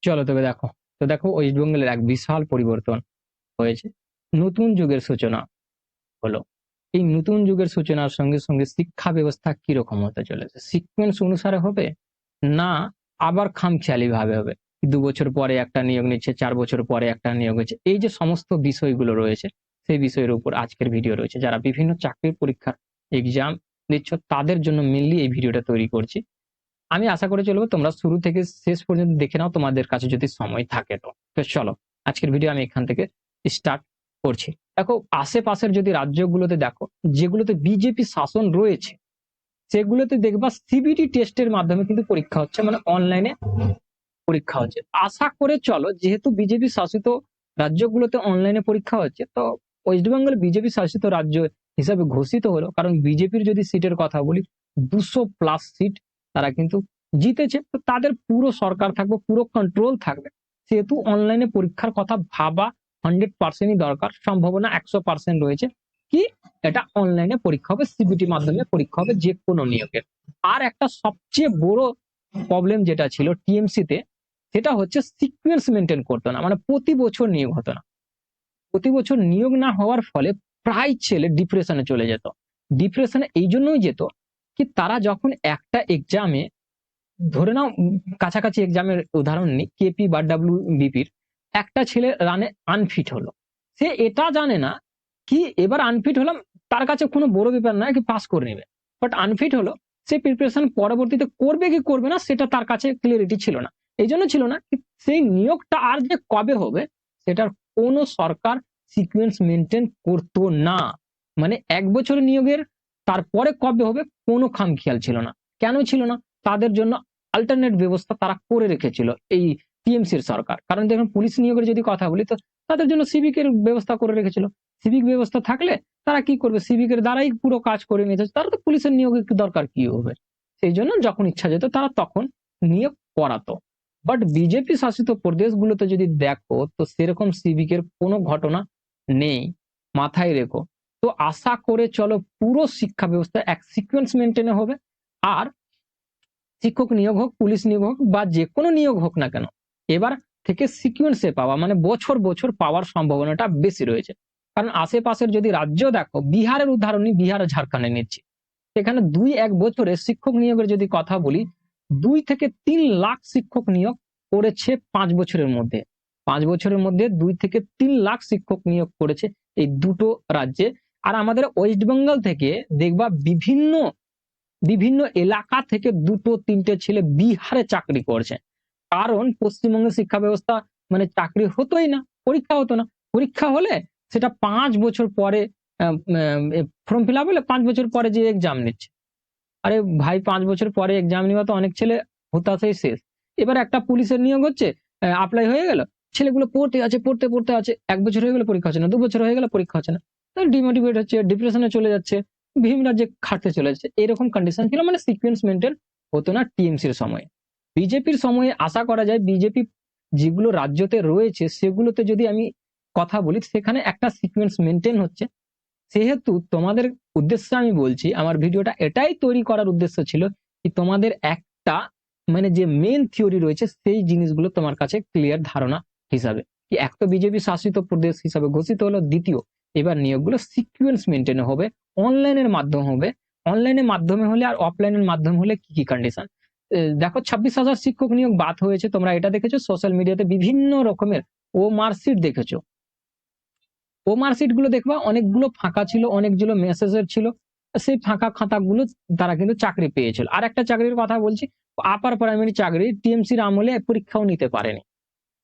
চলো তবে দেখো। তো দেখো ওয়েস্ট বেঙ্গলের এক বিশাল পরিবর্তন হয়েছে, নতুন যুগের সূচনা হলো। এই নতুন যুগের সূচনার সঙ্গে সঙ্গে শিক্ষা ব্যবস্থা কিরকম হতে চলেছে, সিকোয়েন্স অনুসারে হবে না আবার খামখেয়ালি ভাবে হবে? 2 বছর পরে একটা নিয়োগ নিচ্ছে, 4 বছর পরে একটা নিয়োগ হচ্ছে, এই যে সমস্ত বিষয়গুলো রয়েছে সেই বিষয়ের উপর আজকের ভিডিও রয়েছে। যারা বিভিন্ন চাকরির পরীক্ষার এক্সাম দিচ্ছ তাদের জন্য মেনলি এই ভিডিওটা তৈরি করছি। আমি আশা করে চলবো তোমরা শুরু থেকে শেষ পর্যন্ত দেখে নাও, তোমাদের কাছে যদি সময় থাকে। তো তো চলো আজকের ভিডিও আমি এখান থেকে স্টার্ট করছি। দেখো আশেপাশের যদি রাজ্যগুলোতে দেখো, যেগুলোতে বিজেপি শাসন রয়েছে সেগুলোতে দেখবা সিবিটি টেস্টের মাধ্যমে কিন্তু পরীক্ষা হচ্ছে, মানে অনলাইনে পরীক্ষা হচ্ছে। আশা করে চলো যেহেতু বিজেপি শাসিত রাজ্যগুলোতে অনলাইনে পরীক্ষা হচ্ছে, তো ওয়েস্ট বেঙ্গল বিজেপি শাসিত রাজ্য হিসাবে ঘোষিত হলো। কারণ বিজেপির যদি সিটের কথা বলি, 200+ সিট তারা কিন্তু জিতেছে, তো তাদের পুরো সরকার থাকবে, পুরো কন্ট্রোল থাকবে। সেহেতু অনলাইনে পরীক্ষার কথা ভাবা 100%ই দরকার, সম্ভাবনা 100% রয়েছে কি এটা অনলাইনে পরীক্ষা হবে, সিবিটি মাধ্যমে পরীক্ষা হবে যে কোনো নিয়োগের। আর একটা সবচেয়ে বড় প্রবলেম যেটা ছিল টিএমসি তে, সেটা হচ্ছে সিকোয়েন্স মেনটেন করতো না, মানে প্রতি বছর নিয়োগ হতো না। প্রতি বছর নিয়োগ না হওয়ার ফলে প্রায় ছেলে ডিপ্রেশনে চলে যেত। ডিপ্রেশনে এই জন্যই যেত কি তারা যখন একটা এক্সামে, ধরে নাও কাছাকাছি এক্সামের উদাহরণ নিই, কেপি বা ডাব্লিউবিপির একটা ছেলে রানে আনফিট হলো, সে এটা জানে না কি এবার আনফিট হলাম তার কাছে কোনো বড় ব্যাপার নয়, কি পাস করে নেবে। বাট আনফিট হলো, সে প্রিপারেশন পরবর্তীতে করবে কি করবে না সেটা তার কাছে ক্লিয়ারিটি ছিল না। এই জন্য ছিল না সেই নিয়োগটা আর যে কবে হবে সেটার কোনো সরকার সিকোয়েন্স মেনটেন করতো না। মানে 1 বছর নিয়োগের তারপরে কবে হবে কোনো খামখেয়াল ছিল না। কেন ছিল না? তাদের জন্য অল্টারনেট ব্যবস্থা তারা করে রেখেছিল এই টিএমসির সরকার। কারণ দেখুন পুলিশ নিয়োগের যদি কথা বলি, তো তাদের জন্য সিভিকের ব্যবস্থা করে রেখেছিল। সিভিক ব্যবস্থা থাকলে তারা কি করবে, সিভিকের দ্বারাই পুরো কাজ করে নিতে, তারা তো পুলিশের নিয়োগের দরকার কি হবে। সেই জন্য যখন ইচ্ছা যেত তারা তখন নিয়োগ করাতো। বাট বিজেপি শাসিত প্রদেশগুলোতে যদি দেখো তো সেরকম সিভিকের কোনো ঘটনা নেই, মাথায় রেখো। তো আশা করে চলো পুরো শিক্ষা ব্যবস্থা এক সিকোয়েন্স মেনটেনে হবে। আর শিক্ষক নিয়োগ হোক, পুলিশ নিয়োগ হোক বা যে কোনো নিয়োগ হোক না কেন, এবার থেকে সিকোয়েন্সে পাওয়া মানে বছর বছর পাওয়ার সম্ভাবনাটা বেশি রয়েছে। কারণ আশেপাশের যদি রাজ্য দেখো, বিহারের উদাহরণ নিই, বিহার ও ঝাড়খণ্ডে নিচ্ছি, সেখানে 2-1 বছরে শিক্ষক নিয়োগের যদি কথা বলি, 2 থেকে 3 লাখ শিক্ষক নিয়োগ করেছে 5 বছরের মধ্যে। 5 বছরের মধ্যে 2 থেকে 3 লাখ শিক্ষক নিয়োগ করেছে এই দুটো রাজ্যে। আর আমাদের ওয়েস্ট বেঙ্গল থেকে দেখবা বিভিন্ন বিভিন্ন এলাকা থেকে 2-3টে ছেলে বিহারে চাকরি করছে। কারণ পশ্চিমবঙ্গের শিক্ষা ব্যবস্থা মানে চাকরি হতোই না, পরীক্ষা হতো না। পরীক্ষা হলে সেটা 5 বছর পরে ফর্ম ফিল আপ হলে 5 বছর পরে যে এক্সাম নিচ্ছে। আরে ভাই 5 বছর পরে এক্সাম নেওয়া তো অনেক ছেলে হতাশাই শেষ। এবার একটা পুলিশের নিয়োগ হচ্ছে, অ্যাপ্লাই হয়ে গেল, ছেলেগুলো পড়তে আছে পড়তে পড়তে আছে, 1 বছর হয়ে গেল পরীক্ষা হচ্ছে না, 2 বছর হয়ে গেল পরীক্ষা হচ্ছে না, ডিমোটিভেট হচ্ছে, ডিপ্রেশনে চলে যাচ্ছে, বিভিন্ন রাজ্যে খাটতে চলে যাচ্ছে। এরকম কন্ডিশন ছিল, মানে সিকোয়েন্স মেনটেন হতো না টিএমসির সময়ে। বিজেপির সময়ে আশা করা যায় বিজেপি যেগুলো রাজ্যতে রয়েছে সেগুলোতে যদি আমি কথা বলি, সেখানে একটা সিকোয়েন্স মেনটেন হচ্ছে। সেহেতু তোমাদের উদ্দেশ্যে আমি বলছি, আমার ভিডিওটা এটাই তৈরি করার উদ্দেশ্য ছিল কি তোমাদের একটা মানে যে মেন থিওরি রয়েছে সেই জিনিসগুলো তোমার কাছে ক্লিয়ার ধারণা হিসাবে কি, এক তো বিজেপি শাসিত প্রদেশ হিসাবে ঘোষিত হলো, দ্বিতীয় এবার নিয়োগগুলো সিকোয়েন্স মেনটেন হবে, অনলাইনের মাধ্যমে হবে। অনলাইনের মাধ্যমে হলে আর অফলাইনের মাধ্যমে হলে কি কি কন্ডিশন দেখো, 26,000 শিক্ষক নিয়োগ বাদ হয়েছে, তোমরা এটা দেখেছো সোশ্যাল মিডিয়াতে, বিভিন্ন রকমের ও মার্কশিট দেখেছো। ও মার্কশিট গুলো দেখবা অনেকগুলো ফাঁকা ছিল, অনেকগুলো মেসেজের ছিল, সেই ফাঁকা খাতাগুলো তারা কিন্তু চাকরি পেয়েছিল। আর একটা চাকরির কথা বলছি, আপার প্রাইমারি চাকরি টিএমসির আমলে পরীক্ষাও নিতে পারেনি,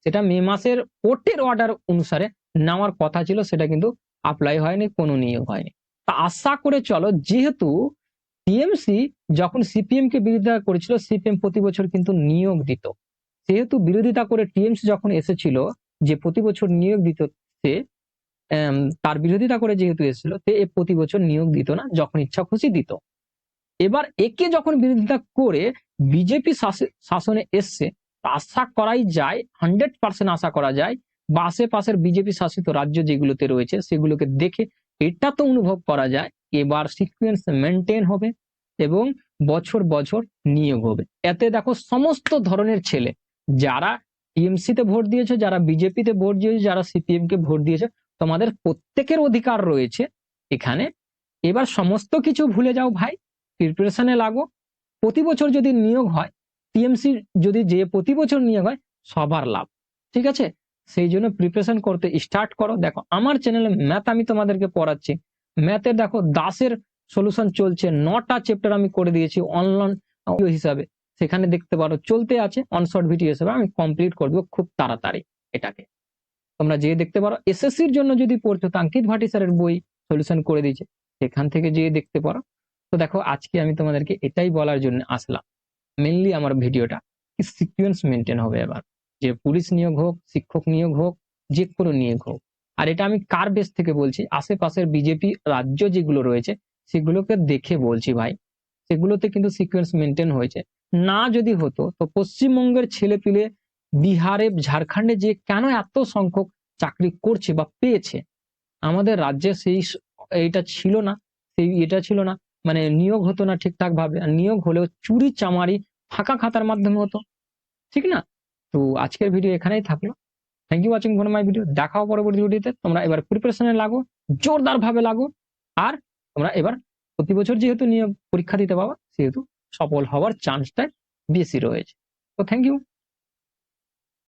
সেটা মে মাসের কোর্টের অর্ডার অনুসারে নেওয়ার কথা ছিল, সেটা কিন্তু অ্যাপ্লাই হয়নি, কোনো নিয়োগ হয়নি। তা আশা করে চলো, যেহেতু টিএমসি যখন সিপিএম কে বিরোধিতা করেছিল, সিপিএম প্রতি বছর কিন্তু নিয়োগ দিত, সেহেতু বিরোধিতা করে টিএমসি যখন এসেছিল যে প্রতি বছর নিয়োগ দিত, সে তার বিরোধিতা করে যেহেতু এসেছিল, সে প্রতি বছর নিয়োগ দিত না, যখন ইচ্ছা খুশি দিত। এবার একে যখন বিরোধিতা করে বিজেপি শাসনে এসছে, আশা করাই যায়, 100% আশা করা যায়, বা আশেপাশের বিজেপি শাসিত রাজ্য যেগুলোতে রয়েছে সেগুলোকে দেখে এটা তো অনুভব করা যায় এবার সিকোয়েন্স মেনটেন হবে এবং বছর বছর নিয়োগ হবে। এতে দেখো সমস্ত ধরনের ছেলে যারা টিএমসি তে ভোট দিয়েছো, যারা বিজেপিতে ভোট দিয়েছো, যারা সিপিএম কে ভোট দিয়েছো, তোমাদের প্রত্যেকের অধিকার রয়েছে এখানে। এবার সমস্ত কিছু ভুলে যাও ভাই, প্রিপারেশনে লাগো। প্রতি বছর যদি নিয়োগ হয়, টিএমসি যদি যে প্রতি বছর নিয়োগ হয়, সবার লাভ, ঠিক আছে? সেই জন্য প্রিপারেশন করতে স্টার্ট করো। দেখো আমার চ্যানেলে ম্যাথ আমি তোমাদেরকে পড়াচ্ছি, ম্যাথের দেখো দাসের সলিউশন চলছে, 9টা চ্যাপ্টার আমি করে দিয়েছি অনলাইন হিসাবে, সেখানে দেখতে পারো, চলতে আছে অন শর্ট ভিডিও হিসেবে, আমি কমপ্লিট করে দেবো খুব তাড়াতাড়ি এটাকে। তোমরা যে দেখতে পারো, এসএসসির জন্য যদি পড়ছো তো অঙ্কিত ভাটি স্যারের বই সলিউশন করে দিয়েছে, সেখান থেকে যেয়ে দেখতে পারো। তো দেখো আজকে আমি তোমাদেরকে এটাই বলার জন্য আসলাম, মেনলি আমার ভিডিওটা সিকোয়েন্স মেনটেন হবে এবার, যে পুলিশ নিয়োগ হোক, শিক্ষক নিয়োগ হোক, যে কোনো নিয়োগ হোক। আর এটা আমি কার বেস থেকে বলছি, আশেপাশের বিজেপি রাজ্য যেগুলো রয়েছে সেগুলোকে দেখে বলছি ভাই, সেগুলোতে কিন্তু সিকোয়েন্স মেনটেন হয়েছে। না যদি হতো তো পশ্চিমবঙ্গের ছেলে পিলে বিহারে, ঝাড়খণ্ডে যে কেন এত সংখ্যক চাকরি করছে বা পেয়েছে, আমাদের রাজ্যে সেই এইটা ছিল না, সেই এটা ছিল না, মানে নিয়োগ হতো না ঠিকঠাক ভাবে, আর নিয়োগ হলেও চুরি চামারি ফাঁকা খাতার মাধ্যমে হতো, ঠিক না? তো আজকের ভিডিও এখানেই থাকলো। Thank you watching for my video. দেখাও পরবর্তী ভিডিওতে। তোমরা এবার প্রিপারেশনে লাগো, জোরদার ভাবে লাগো। আর তোমরা এবার প্রতি বছর যেহেতু নিয়োগ পরীক্ষা দিতে পারো, সেহেতু সফল হওয়ার চান্সটা বেশি রয়েছে। তো থ্যাংক ইউ।